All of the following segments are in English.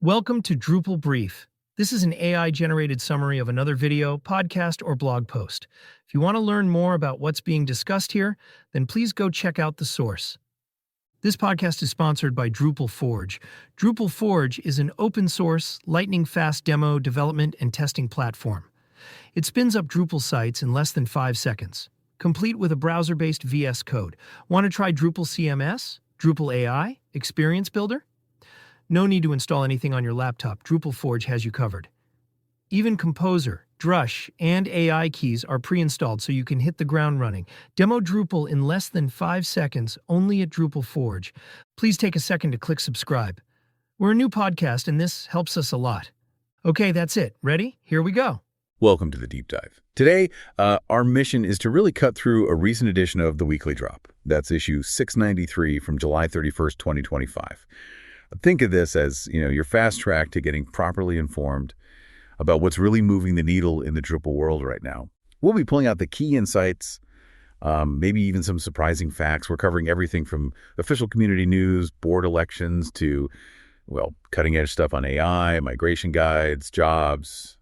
Welcome to DrupalBrief. This is an AI-generated summary of another video, podcast, or blog post. If you want to learn more about what's being discussed here, then please go check out the source. This podcast is sponsored by Drupal Forge. Drupal Forge is an open-source, lightning-fast demo, development, and testing platform. It spins up Drupal sites in less than 5 seconds, complete with a browser-based VS Code. Want to try Drupal CMS, Drupal AI, Experience Builder? No need to install anything on your laptop. Drupal Forge has you covered. Even Composer, Drush, and AI keys are pre-installed so you can hit the ground running. Demo Drupal in less than 5 seconds only at Drupal Forge. Please take a second to click subscribe. We're a new podcast and this helps us a lot. Okay, that's it. Ready? Here we go. Welcome to the Deep Dive. Today, our mission is to really cut through a recent edition of the Weekly Drop. That's issue 693 from July 31st, 2025. Think of this as, your fast track to getting properly informed about what's really moving the needle in the Drupal world right now. We'll be pulling out the key insights, maybe even some surprising facts. We're covering everything from official community news, board elections, to, cutting-edge stuff on AI, migration guides, jobs,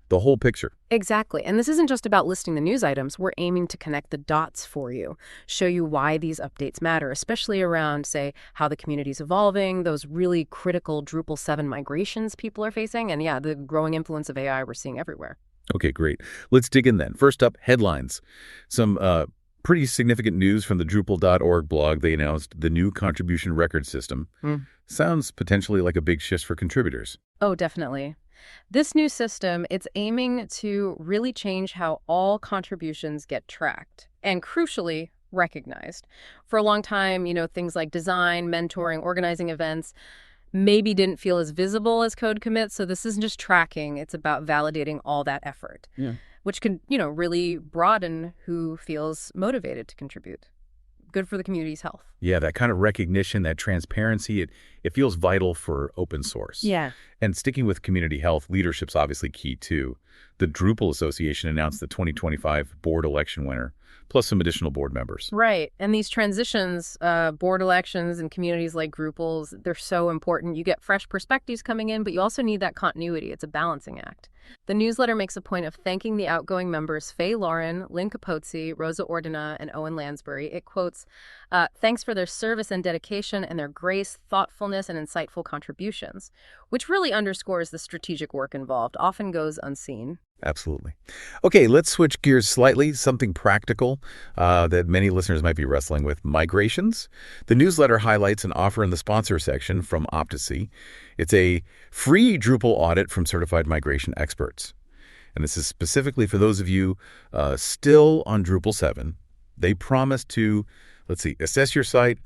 the whole picture. Exactly. And this isn't just about listing the news items. We're aiming to connect the dots for you, show you why these updates matter, especially around, say, how the community's evolving, those really critical Drupal 7 migrations people are facing, and the growing influence of AI we're seeing everywhere. Okay, great. Let's dig in then. First up, headlines. Some pretty significant news from the Drupal.org blog. They announced the new contribution record system. Sounds potentially like a big shift for contributors. Oh, definitely. This new system, it's aiming to really change how all contributions get tracked and, crucially, recognized. For a long time, things like design, mentoring, organizing events maybe didn't feel as visible as code commits. So this isn't just tracking. It's about validating all that effort, which can, really broaden who feels motivated to contribute. Good for the community's health. Yeah, that kind of recognition, that transparency, it feels vital for open source. Yeah. And sticking with community health, leadership's obviously key too. The Drupal Association announced the 2025 board election winner, plus some additional board members. Right. And these transitions, board elections and communities like Drupal's, they're so important. You get fresh perspectives coming in, but you also need that continuity. It's a balancing act. The newsletter makes a point of thanking the outgoing members Faye Lauren, Lynn Capozzi, Rosa Ordina, and Owen Lansbury. It quotes, thanks for their service and dedication and their grace, thoughtfulness, and insightful contributions, which really underscores the strategic work involved, often goes unseen. Absolutely. Okay, let's switch gears slightly, something practical that many listeners might be wrestling with, migrations. The newsletter highlights an offer in the sponsor section from Opticy. It's a free Drupal audit from certified migration experts. And this is specifically for those of you still on Drupal 7. They promise to, assess your site,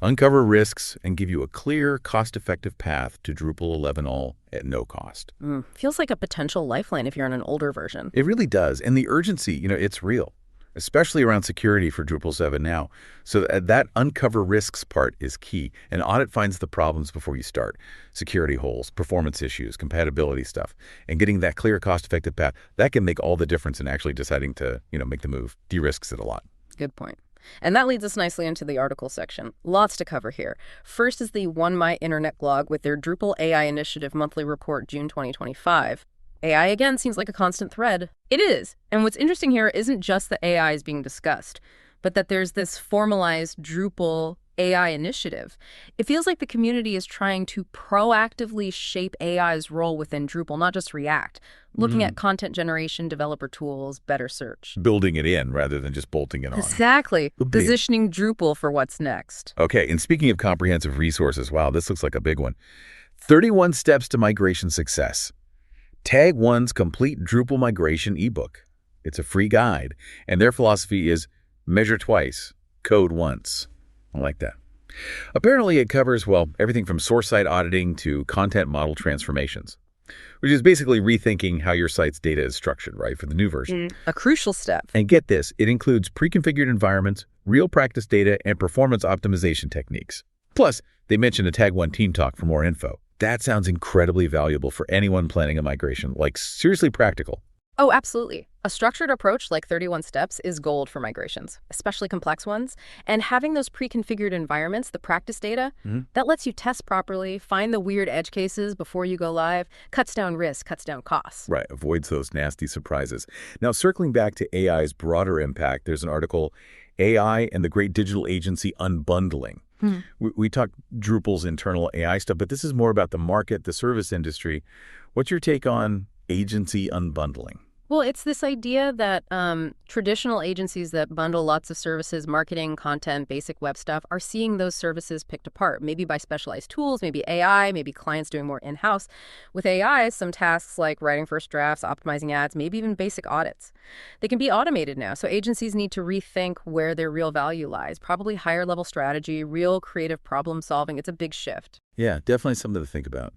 uncover risks, and give you a clear, cost-effective path to Drupal 11 all at no cost. Feels like a potential lifeline if you're on an older version. It really does. And the urgency, it's real, especially around security for Drupal 7 now. So that uncover risks part is key. An audit finds the problems before you start. Security holes, performance issues, compatibility stuff, and getting that clear, cost-effective path, that can make all the difference in actually deciding to, make the move. De-risks it a lot. Good point. And that leads us nicely into the article section. Lots to cover here. First is the One My Internet blog with their Drupal AI Initiative monthly report, June 2025. AI, again, seems like a constant thread. It is. And what's interesting here isn't just that AI is being discussed, but that there's this formalized Drupal AI initiative. It feels like the community is trying to proactively shape AI's role within Drupal, not just react, looking at content generation, developer tools, better search. Building it in rather than just bolting it on. Exactly. Positioning Drupal for what's next. Okay, and speaking of comprehensive resources, wow, this looks like a big one. 31 Steps to Migration Success. Tag One's complete Drupal migration ebook. It's a free guide, and their philosophy is measure twice, code once. I like that. Apparently, it covers, everything from source site auditing to content model transformations, which is basically rethinking how your site's data is structured, right, for the new version. A crucial step. And get this, it includes pre-configured environments, real practice data, and performance optimization techniques. Plus, they mention a Tag One team talk for more info. That sounds incredibly valuable for anyone planning a migration, seriously practical. Oh, absolutely. A structured approach like 31 steps is gold for migrations, especially complex ones. And having those pre-configured environments, the practice data, that lets you test properly, find the weird edge cases before you go live, cuts down risk, cuts down costs. Right, avoids those nasty surprises. Now, circling back to AI's broader impact, there's an article, AI and the Great Digital Agency Unbundling. We talked Drupal's internal AI stuff, but this is more about the market, the service industry. What's your take on agency unbundling? Well, it's this idea that traditional agencies that bundle lots of services, marketing, content, basic web stuff, are seeing those services picked apart, maybe by specialized tools, maybe AI, maybe clients doing more in-house. With AI, some tasks like writing first drafts, optimizing ads, maybe even basic audits, they can be automated now. So agencies need to rethink where their real value lies, probably higher level strategy, real creative problem solving. It's a big shift. Yeah, definitely something to think about.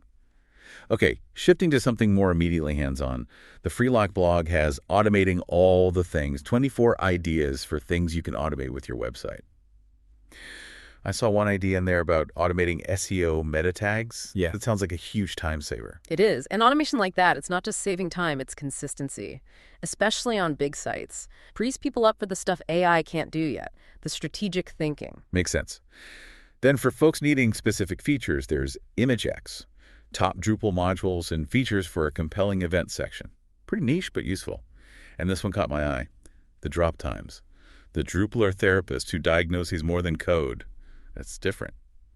Okay, shifting to something more immediately hands-on, the Freelock blog has automating all the things, 24 ideas for things you can automate with your website. I saw one idea in there about automating SEO meta tags. Yeah. That sounds like a huge time saver. It is. And automation like that, it's not just saving time, it's consistency, especially on big sites. Frees people up for the stuff AI can't do yet, the strategic thinking. Makes sense. Then for folks needing specific features, there's ImageX. Top Drupal modules and features for a compelling event section. Pretty niche, but useful. And this one caught my eye. The drop times. The Drupaler therapist who diagnoses more than code. That's different.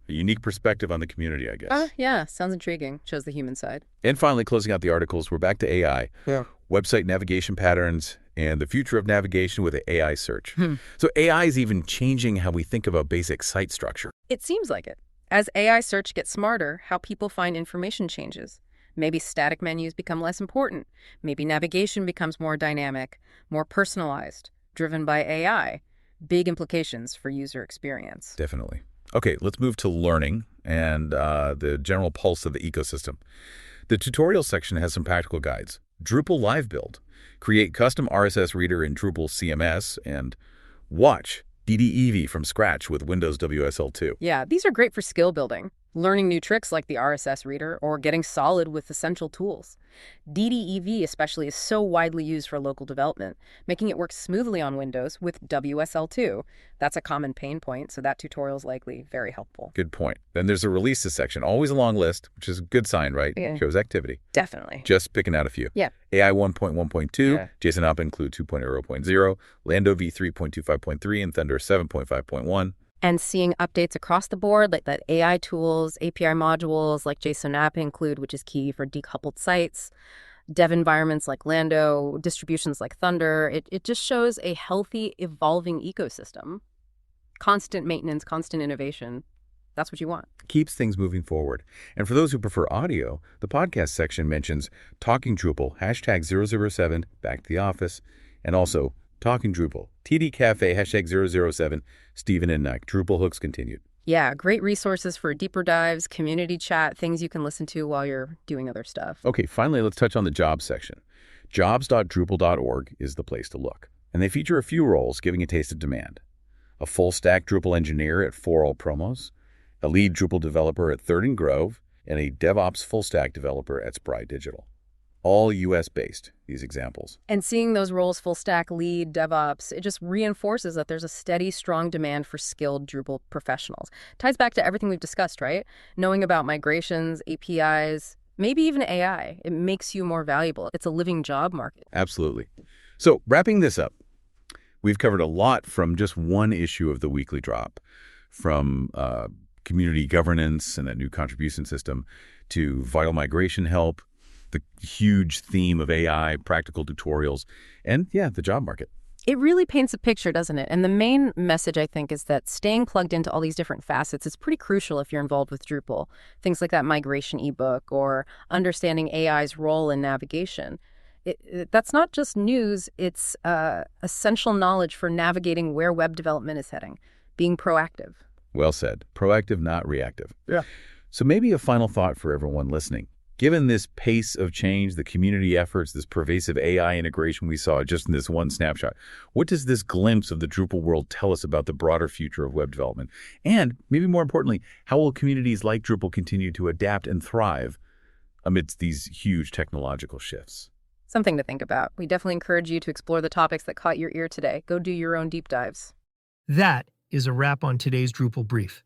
A unique perspective on the community, I guess. Yeah, sounds intriguing. Shows the human side. And finally, closing out the articles, we're back to AI. Yeah. Website navigation patterns and the future of navigation with AI search. So AI is even changing how we think about basic site structure. It seems like it. As AI search gets smarter, how people find information changes. Maybe static menus become less important. Maybe navigation becomes more dynamic, more personalized, driven by AI. Big implications for user experience. Definitely. Okay, let's move to learning and the general pulse of the ecosystem. The tutorial section has some practical guides. Drupal Live Build. Create custom RSS reader in Drupal CMS and watch DDEV from scratch with Windows WSL2. Yeah, these are great for skill building, learning new tricks like the RSS reader, or getting solid with essential tools. DDEV especially is so widely used for local development, making it work smoothly on Windows with WSL2. That's a common pain point, so that tutorial is likely very helpful. Good point. Then there's a releases section, always a long list, which is a good sign, right? Yeah. Shows activity. Definitely. Just picking out a few. Yeah. AI 1.1.2, JSON app include 2.0.0, Lando v3.25.3, and Thunder 7.5.1. And seeing updates across the board, like that AI tools, API modules like JSON app include, which is key for decoupled sites, dev environments like Lando, distributions like Thunder. It just shows a healthy, evolving ecosystem. Constant maintenance, constant innovation. That's what you want. Keeps things moving forward. And for those who prefer audio, the podcast section mentions Talking Drupal, #007, Back to the Office, and also Talking Drupal, TD Cafe, #007, Stephen and Nick, Drupal Hooks Continued. Yeah, great resources for deeper dives, community chat, things you can listen to while you're doing other stuff. Okay, finally, let's touch on the jobs section. Jobs.drupal.org is the place to look. And they feature a few roles giving a taste of demand. A full-stack Drupal engineer at 4All Promos, a lead Drupal developer at Third and Grove, and a DevOps full-stack developer at Spry Digital. All US-based, these examples. And seeing those roles, full stack, lead, DevOps, it just reinforces that there's a steady, strong demand for skilled Drupal professionals. Ties back to everything we've discussed, right? Knowing about migrations, APIs, maybe even AI. It makes you more valuable. It's a living job market. Absolutely. So wrapping this up, we've covered a lot from just one issue of the weekly drop, from community governance and that new contribution system to vital migration help, the huge theme of AI, practical tutorials, and yeah, the job market. It really paints a picture, doesn't it? And the main message, I think, is that staying plugged into all these different facets is pretty crucial if you're involved with Drupal. Things like that migration ebook or understanding AI's role in navigation. That's not just news, it's essential knowledge for navigating where web development is heading, being proactive. Well said. Proactive, not reactive. Yeah. So maybe a final thought for everyone listening. Given this pace of change, the community efforts, this pervasive AI integration we saw just in this one snapshot, what does this glimpse of the Drupal world tell us about the broader future of web development? And maybe more importantly, how will communities like Drupal continue to adapt and thrive amidst these huge technological shifts? Something to think about. We definitely encourage you to explore the topics that caught your ear today. Go do your own deep dives. That is a wrap on today's Drupal brief.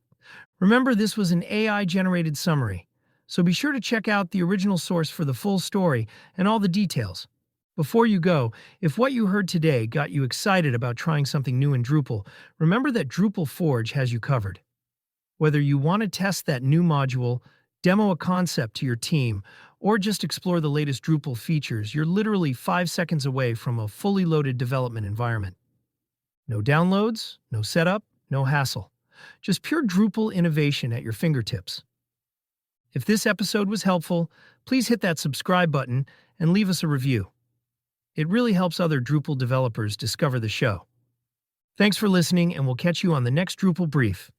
Remember, this was an AI-generated summary, so be sure to check out the original source for the full story and all the details. Before you go, if what you heard today got you excited about trying something new in Drupal, remember that Drupal Forge has you covered. Whether you want to test that new module, demo a concept to your team, or just explore the latest Drupal features, you're literally 5 seconds away from a fully loaded development environment. No downloads, no setup, no hassle. Just pure Drupal innovation at your fingertips. If this episode was helpful, please hit that subscribe button and leave us a review. It really helps other Drupal developers discover the show. Thanks for listening, and we'll catch you on the next Drupal Brief.